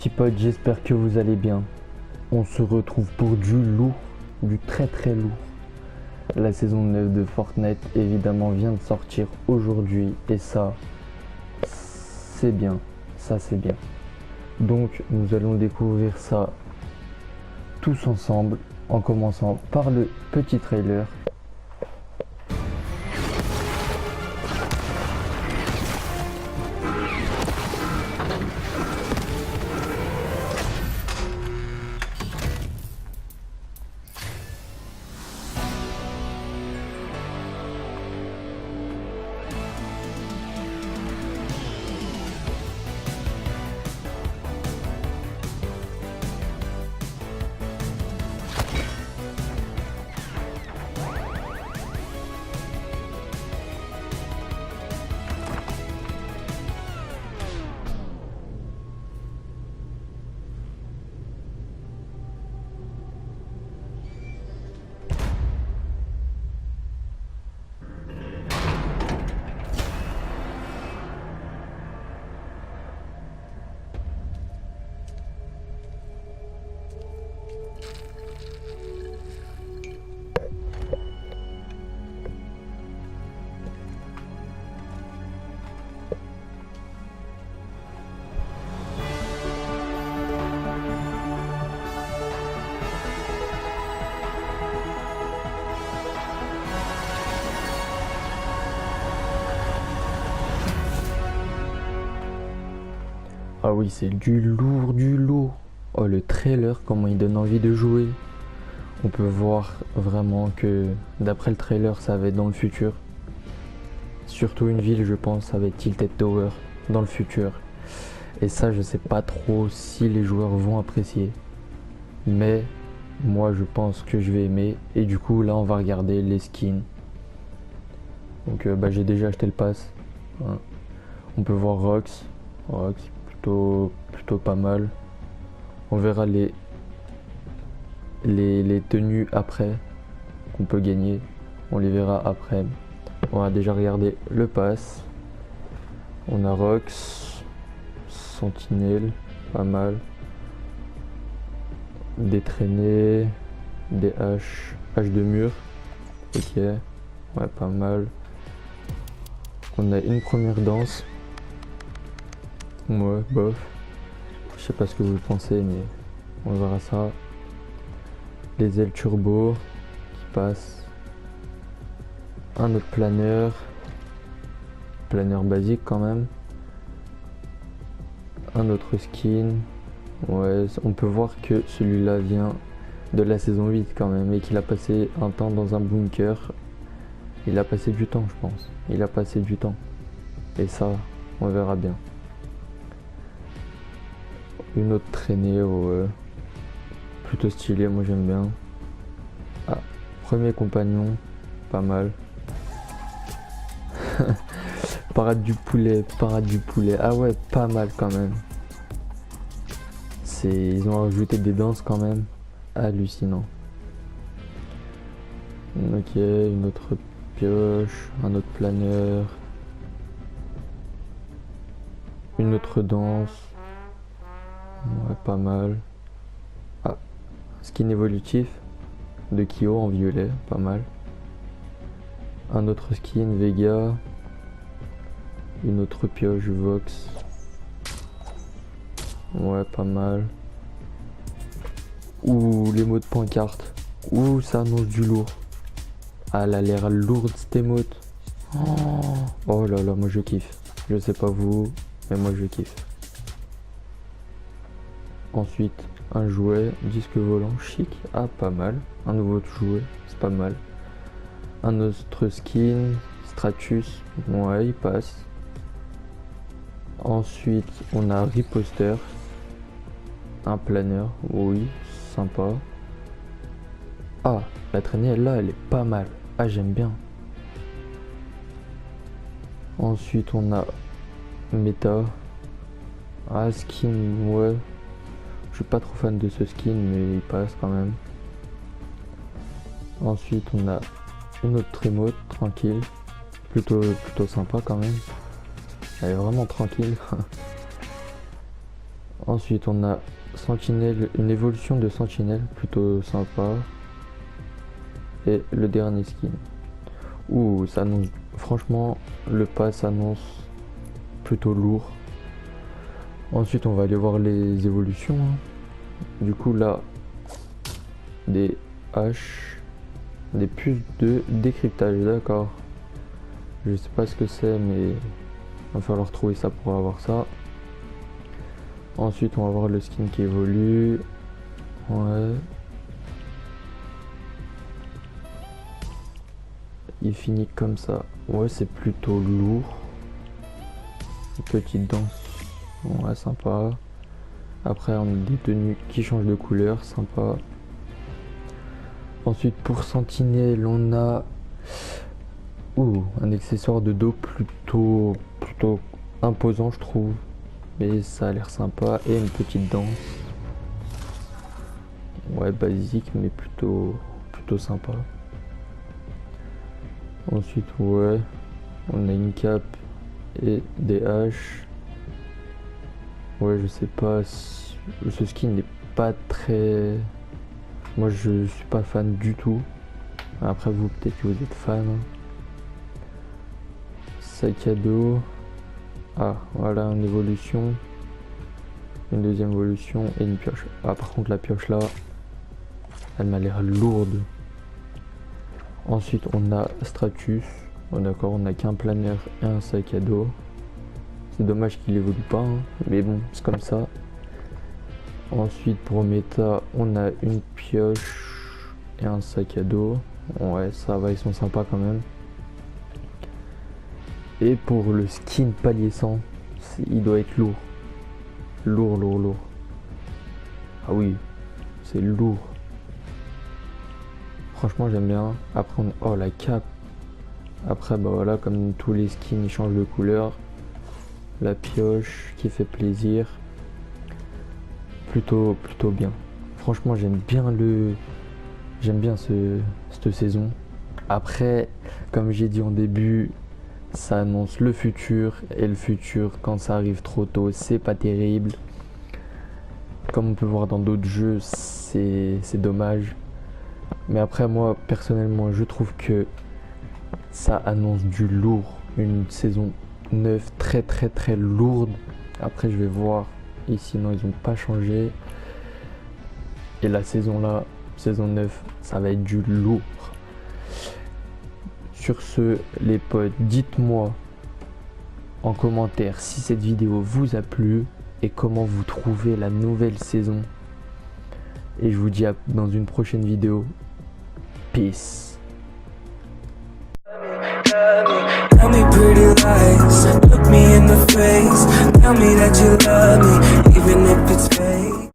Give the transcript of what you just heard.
petits potes, j'espère que vous allez bien. On se retrouve pour du lourd, du très très lourd. La saison 9 de Fortnite évidemment vient de sortir aujourd'hui et ça, c'est bien, ça c'est bien. Donc nous allons découvrir ça tous ensemble en commençant par le petit trailer. Ah oui, c'est du lourd, du lourd. Oh, le trailer, comment il donne envie de jouer. On peut voir vraiment que d'après le trailer, ça va être dans le futur. Surtout une ville, je pense, ça va être Tilted Tower dans le futur. Et ça, je sais pas trop si les joueurs vont apprécier. Mais moi, je pense que je vais aimer. Et du coup, là, on va regarder les skins. Donc, j'ai déjà acheté le pass. Hein. On peut voir Rox. Plutôt pas mal. On verra les tenues après qu'on peut gagner. On les verra après. On va déjà regarder le pass. On a Rox, Sentinelle, pas mal. Des traînées, des haches de mur. Ok, ouais, pas mal. On a une première danse. Ouais, bof. Je sais pas ce que vous pensez, mais on verra ça. Les ailes turbo qui passent. Un autre planeur. Planeur basique quand même. Un autre skin. Ouais, on peut voir que celui-là vient de la saison 8 quand même et qu'il a passé un temps dans un bunker. Il a passé du temps, je pense. Il a passé du temps. Et ça, on verra bien. Une autre traînée, ouais. Plutôt stylé, moi j'aime bien. Ah, premier compagnon, pas mal. Parade du poulet. Ah ouais, pas mal quand même. Ils ont rajouté des danses quand même. Hallucinant. Ok, une autre pioche, un autre planeur. Une autre danse. Ouais, pas mal. Ah, skin évolutif de Kyo en violet, pas mal. Un autre skin Vega. Une autre pioche Vox. Ouais, pas mal. Ouh, les mots de pancarte. Ouh, ça annonce du lourd. Ah, elle a l'air lourde cette émote. Oh là là, moi je kiffe. Je sais pas vous, mais moi je kiffe. Ensuite, un jouet, disque volant chic. Ah, pas mal. Un nouveau jouet, c'est pas mal. Un autre skin, Stratus. Ouais, il passe. Ensuite, on a Riposter. Un planeur, oui, sympa. Ah, la traînée, là, elle est pas mal. Ah, j'aime bien. Ensuite, on a Meta. Ah, skin, ouais. Je suis pas trop fan de ce skin, mais il passe quand même. Ensuite, on a une autre emote, tranquille. Plutôt sympa quand même. Elle est vraiment tranquille. Ensuite, on a Sentinelle, une évolution de Sentinelle, plutôt sympa. Et le dernier skin. Ouh, ça annonce. Franchement, le pass annonce plutôt lourd. Ensuite, on va aller voir les évolutions. Du coup, là, des haches, des puces de décryptage, d'accord. Je sais pas ce que c'est, mais il va falloir trouver ça pour avoir ça. Ensuite, on va voir le skin qui évolue. Ouais. Il finit comme ça. Ouais, c'est plutôt lourd. Une petite danse. Ouais, sympa. Après, on a des tenues qui changent de couleur. Sympa. Ensuite, pour Sentinelle, on a un accessoire de dos plutôt imposant, je trouve. Mais ça a l'air sympa. Et une petite danse. Ouais, basique, mais plutôt sympa. Ensuite, ouais, on a une cape et des haches. Ouais, je sais pas, ce skin n'est pas très... Moi, je suis pas fan du tout. Après, vous, peut-être que vous êtes fan. Sac à dos. Ah, voilà, une évolution. Une deuxième évolution et une pioche. Ah, par contre, la pioche là, elle m'a l'air lourde. Ensuite, on a Stratus. Oh, d'accord, on n'a qu'un planeur et un sac à dos. C'est dommage qu'il évolue pas, hein. Mais bon, c'est comme ça. Ensuite, pour méta, on a une pioche et un sac à dos. Ouais, ça va, ils sont sympas quand même. Et pour le skin palier 100, il doit être lourd. Lourd. Ah oui, c'est lourd. Franchement, j'aime bien. Après, oh, la cape. Après, bah voilà, comme tous les skins, ils changent de couleur. La pioche qui fait plaisir. Plutôt bien. Franchement, j'aime bien cette saison. Après, comme j'ai dit en début, ça annonce le futur. Et le futur, quand ça arrive trop tôt, c'est pas terrible. Comme on peut voir dans d'autres jeux, c'est dommage. Mais après, moi, personnellement, je trouve que ça annonce du lourd. Une saison 9 très lourde. Après, je vais voir. Ici, non, ils n'ont pas changé. Et la saison là, saison 9, ça va être du lourd. Sur ce, les potes, dites-moi en commentaire si cette vidéo vous a plu et comment vous trouvez la nouvelle saison. Et je vous dis dans une prochaine vidéo. Peace. Tell me pretty lies, look me in the face. Tell me that you love me, even if it's fake.